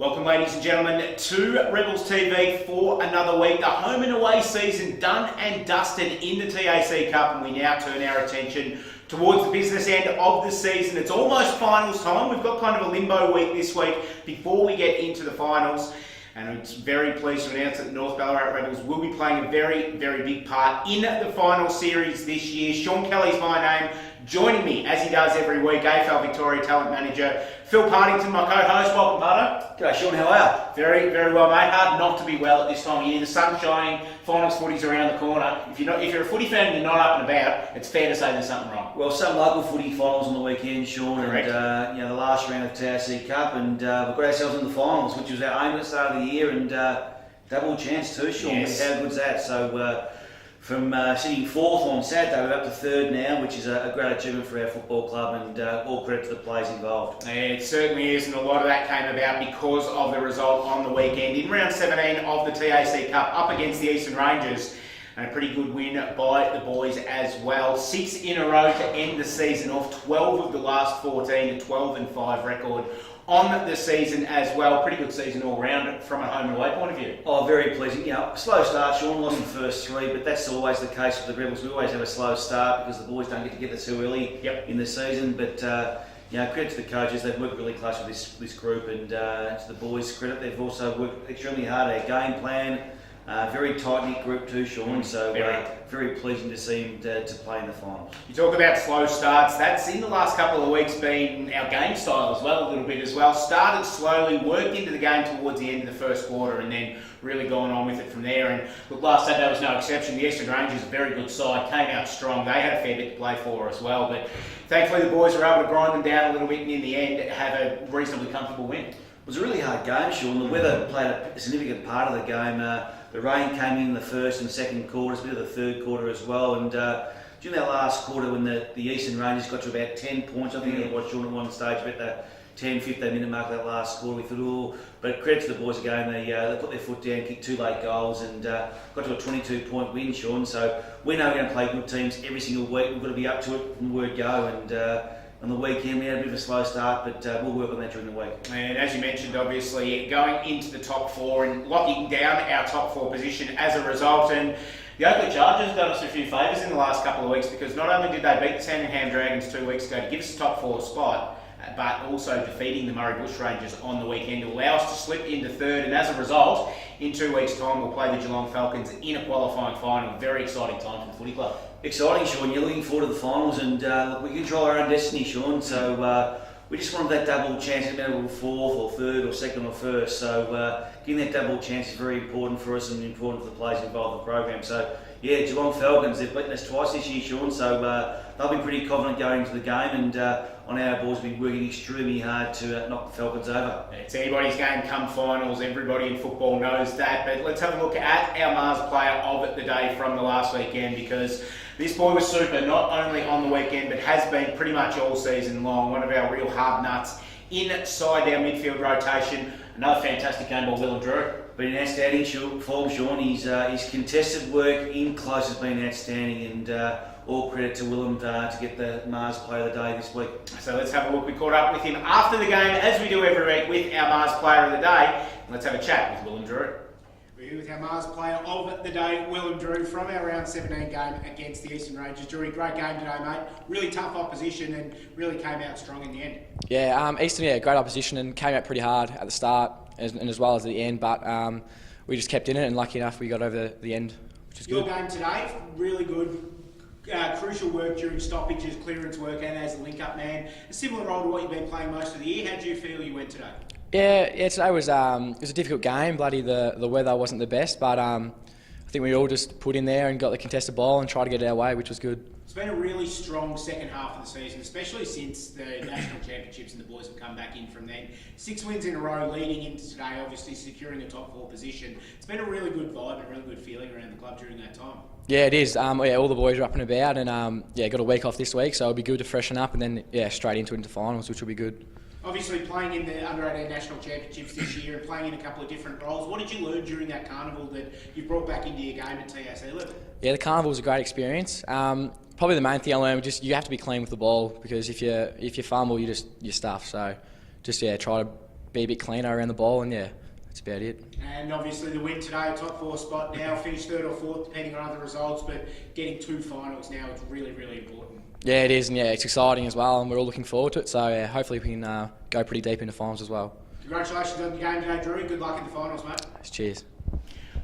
Welcome, ladies and gentlemen, to Rebels TV for another week. The home and away season done and dusted in the TAC Cup, and we now turn our attention towards the business end of the season. It's almost finals time. We've got kind of a limbo week this week before we get into the finals. And I'm very pleased to announce that the North Ballarat Rebels will be playing a very, very big part in the final series this year. Sean Kelly's my name. Joining me, as he does every week, AFL Victoria Talent Manager Phil Partington, my co-host. Welcome, Parto. G'day, Sean. How are you? Very, very well, mate. Hard not to be well at this time of year. The sun's shining, finals footy's around the corner. If you're a footy fan and you're not up and about, it's fair to say there's something wrong. Well, some local footy finals on the weekend, Sean, Correct. And the last round of TAC Cup, and we've got ourselves in the finals, which was our aim at the start of the year, and double chance too, Sean. Yes. How good's that? So from sitting fourth on Saturday, we're up to third now, which is a great achievement for our football club, and all credit to the players involved. It certainly is, and a lot of that came about because of the result on the weekend in round 17 of the TAC Cup up against the Eastern Rangers. And a pretty good win by the boys as well. 6 in a row to end the season off. 12 of the last 14, a 12-5 record on the season as well. Pretty good season all round from a home and away point of view. Oh, very pleasing. Slow start, Sean. Lost the first 3, but that's always the case with the Rebels. We always have a slow start because the boys don't get together too early in the season. But credit to the coaches. They've worked really close with this group, and to the boys' credit, they've also worked extremely hard. Our game plan. Very tight-knit group too, Sean, so very pleasing to see him to play in the finals. You talk about slow starts. That's in the last couple of weeks been our game style as well, a little bit as well. Started slowly, worked into the game towards the end of the first quarter, and then really gone on with it from there. And look, last Saturday was no exception. The Eastern Rangers, a very good side, came out strong. They had a fair bit to play for as well, but thankfully the boys were able to grind them down a little bit, and in the end have a reasonably comfortable win. It was a really hard game, Sean. The weather played a significant part of the game. The rain came in the first and second quarters, a bit of the third quarter as well. And during that last quarter, when the Eastern Rangers got to about 10 points, I think it was, Sean, at one stage, about the 10-15 minute mark of that last quarter, we thought, but credit to the boys again, they put their foot down, kicked 2 late goals, and got to a 22-point win, Sean. So we know we're going to play good teams every single week. We've got to be up to it from the word go. And on the weekend, we had a bit of a slow start, but we'll work on that during the week. And as you mentioned, obviously, going into the top 4 and locking down our top 4 position as a result. And the Oakleigh Chargers have done us a few favours in the last couple of weeks, because not only did they beat the Sandringham Dragons 2 weeks ago to give us a top 4 spot, but also defeating the Murray Bush Rangers on the weekend to allow us to slip into third. And as a result, in 2 weeks' time, we'll play the Geelong Falcons in a qualifying final. Very exciting time for the footy club. Exciting, Sean. You're looking forward to the finals, and look, we control our own destiny, Sean. So we just wanted that double chance to be able to 4th or 3rd or 2nd or 1st. So getting that double chance is very important for us and important for the players involved in the program. So Geelong Falcons, they've beaten us twice this year, Sean. So they'll be pretty confident going into the game, and on our boys, we'll be working extremely hard to knock the Falcons over. It's anybody's game come finals. Everybody in football knows that. But let's have a look at our Mars player of the day from the last weekend, because this boy was super, not only on the weekend, but has been pretty much all season long. One of our real hard nuts inside our midfield rotation. Another fantastic game by Willem Drew. Been an outstanding form, Sean. His contested work in close has been outstanding, and all credit to Willem to get the Mars Player of the Day this week. So let's have a look. We caught up with him after the game, as we do every week, with our Mars Player of the Day. Let's have a chat with Willem Drew. We're here with our Mars Player of the Day, Willem Drew, from our round 17 game against the Eastern Rangers. Drew, great game today, mate. Really tough opposition and really came out strong in the end. Yeah, Eastern, great opposition and came out pretty hard at the start and as well as at the end, but we just kept in it, and lucky enough we got over the end, which is good. Your game today, really good. Crucial work during stoppages, clearance work, and as a link-up man. A similar role to what you've been playing most of the year. How did you feel you went today? Yeah, today was it was a difficult game. The weather wasn't the best, but I think we all just put in there and got the contested ball and tried to get it our way, which was good. It's been a really strong second half of the season, especially since the National Championships and the boys have come back in from then. 6 wins in a row leading into today, obviously securing a top 4 position. It's been a really good vibe and a really good feeling around the club during that time. Yeah, it is. All the boys are up and about, and got a week off this week, so it'll be good to freshen up and then straight into finals, which will be good. Obviously playing in the Under-18 National Championships this year and playing in a couple of different roles. What did you learn during that carnival that you brought back into your game at TAC level? Yeah, the carnival was a great experience. Probably the main thing I learned was you have to be clean with the ball, because if you fumble, you're stuffed. So try to be a bit cleaner around the ball, and yeah, that's about it. And obviously the win today, top 4 spot now, finish 3rd or 4th depending on other results, but getting 2 finals now is really, really important. Yeah, it is, and yeah, it's exciting as well, and we're all looking forward to it. So yeah, hopefully we can go pretty deep into finals as well. Congratulations on your game today, Drew. Good luck in the finals, mate. Cheers.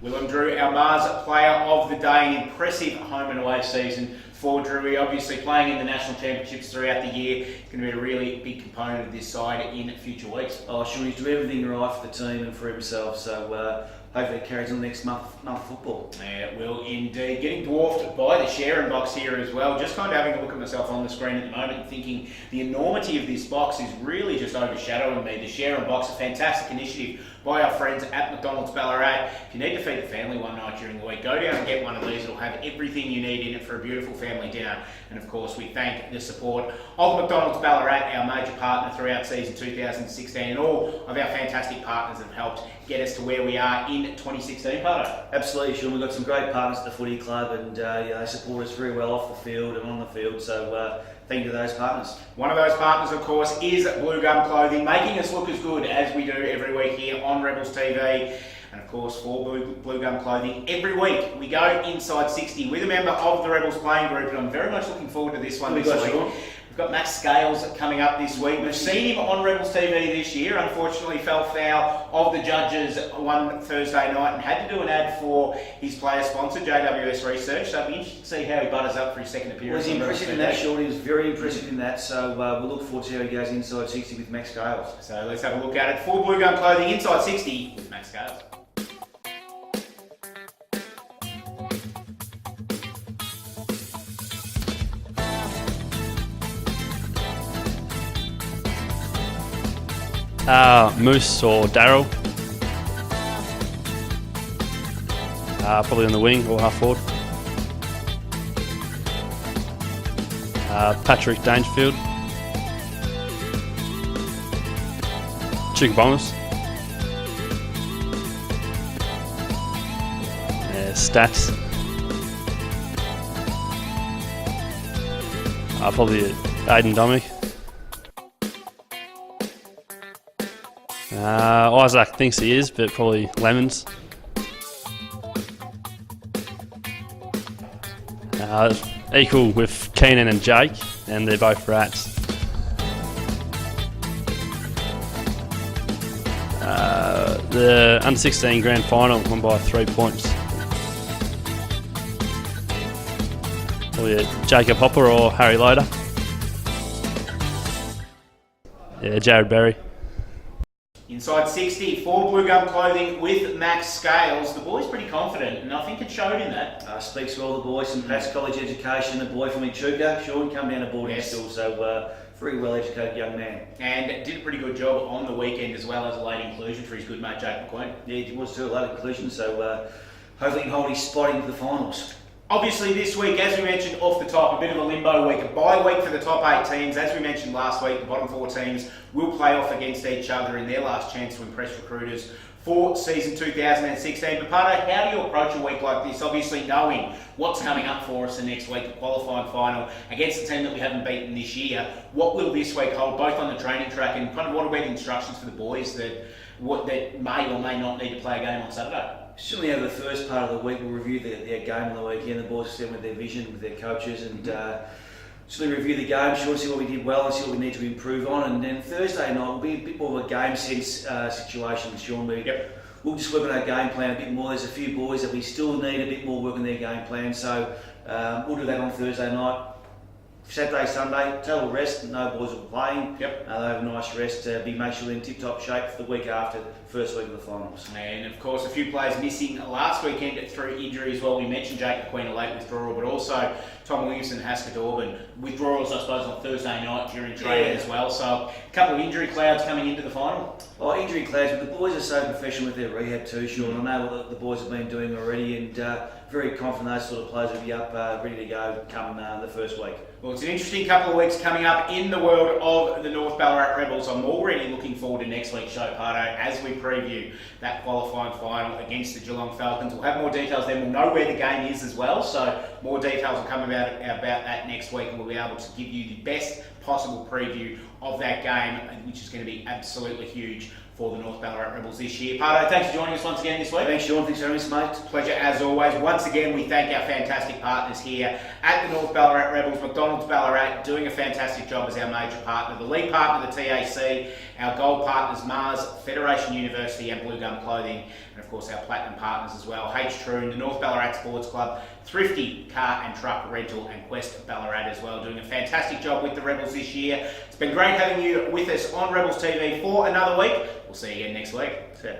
Willem Drew, our Mars player of the day, an impressive home and away season for Drew. Obviously playing in the national championships throughout the year, going to be a really big component of this side in future weeks. Oh, sure, he's doing everything right for the team and for himself, so hopefully it carries on next month of football. Yeah, it will indeed. Getting dwarfed by the sharing box here as well. Just kind of having a look at myself on the screen at the moment and thinking the enormity of this box is really just overshadowing me. The sharing box, a fantastic initiative by our friends at McDonald's Ballarat. If you need to feed the family one night during the week, go down and get one of these. It'll have everything you need in it for a beautiful family dinner. And of course, we thank the support of McDonald's Ballarat, our major partner throughout season 2016, and all of our fantastic partners that have helped get us to where we are in 2016, Parto. Absolutely, Sean. We've got some great partners at the footy club, and they support us very well off the field and on the field. So thank you to those partners. One of those partners, of course, is Bluegum Clothing, making us look as good as we do every week here on Rebels TV. And of course, for Bluegum Clothing, every week we go inside 60 with a member of the Rebels playing group, and I'm very much looking forward to this one this week. We've got Max Scales coming up this week. We've seen him on Rebels TV this year. Unfortunately, fell foul of the judges one Thursday night and had to do an ad for his player sponsor, JWS Research. So it'll be interesting to see how he butters up for his second appearance. Was he impressive in that, Sean? He was very impressive in that. So we'll look forward to how he goes inside 60 with Max Scales. So let's have a look at it. For Bluegum Clothing, inside 60 with Max Scales. Moose or Daryl. Probably on the wing or half forward. Patrick Dangerfield. Echuca Bombers. Stats. Probably Aiden Dominic. Isaac thinks he is, but probably Lemons. Equal with Keenan and Jake, and they're both Rats. The under-16 grand final won by 3 points. Probably Jacob Hopper or Harry Loader. Yeah, Jared Berry. Inside 60 for Bluegum Clothing with Max Scales. The boy's pretty confident, and I think it showed in that. Speaks to all the boys from Pat's College Education, the boy from Echuca, Sean, come down to boarding school, so very well educated young man. And did a pretty good job on the weekend as well as a late inclusion for his good mate Jake McQueen. Yeah, he was too, a late inclusion, so hopefully he can hold his spot into the finals. Obviously this week, as we mentioned off the top, a bit of a limbo week, a bye week for the top 8 teams. As we mentioned last week, the bottom 4 teams will play off against each other in their last chance to impress recruiters for season 2016. But Parto, how do you approach a week like this? Obviously knowing what's coming up for us the next week, the qualifying final against the team that we haven't beaten this year. What will this week hold, both on the training track and kind of what will be the instructions for the boys that may or may not need to play a game on Saturday? Certainly over the first part of the week, we'll review their game on the weekend. The boys will sit with their vision, with their coaches, and certainly review the game, sure to see what we did well and see what we need to improve on. And then Thursday night will be a bit more of a game sense situation, Sean. We'll just work on our game plan a bit more. There's a few boys that we still need a bit more work on their game plan, so we'll do that on Thursday night. Saturday, Sunday, total rest, no boys will be playing. They'll have a nice rest, make sure they're in tip-top shape for the week after, first week of the finals. And of course, a few players missing last weekend through injuries. Well, we mentioned Jake McQueen, a late withdrawal, but also Tom Williamson and Haskell Dorban. Withdrawals, I suppose, on Thursday night during training as well. So a couple of injury clouds coming into the final. Oh, injury clouds, but the boys are so professional with their rehab too, Sean. I know what the boys have been doing already, and very confident those sort of players will be up, ready to go come the first week. Well, it's an interesting couple of weeks coming up in the world of the North Ballarat Rebels. I'm already looking forward to next week's show, Parto, as we preview that qualifying final against the Geelong Falcons. We'll have more details then. We'll know where the game is as well, so more details will come about that next week, and we'll be able to give you the best possible preview of that game, which is going to be absolutely huge for the North Ballarat Rebels this year. Parto, thanks for joining us once again this week. Thanks, Sean. Thanks very much, mate. Pleasure as always. Once again, we thank our fantastic partners here at the North Ballarat Rebels. McDonald's Ballarat doing a fantastic job as our major partner. The lead partner, the TAC. Our gold partners, Mars, Federation University and Bluegum Clothing. And of course our platinum partners as well, H. Troon, the North Ballarat Sports Club, Thrifty Car and Truck Rental and Quest Ballarat as well, doing a fantastic job with the Rebels this year. It's been great having you with us on Rebels TV for another week. We'll see you again next week. See ya.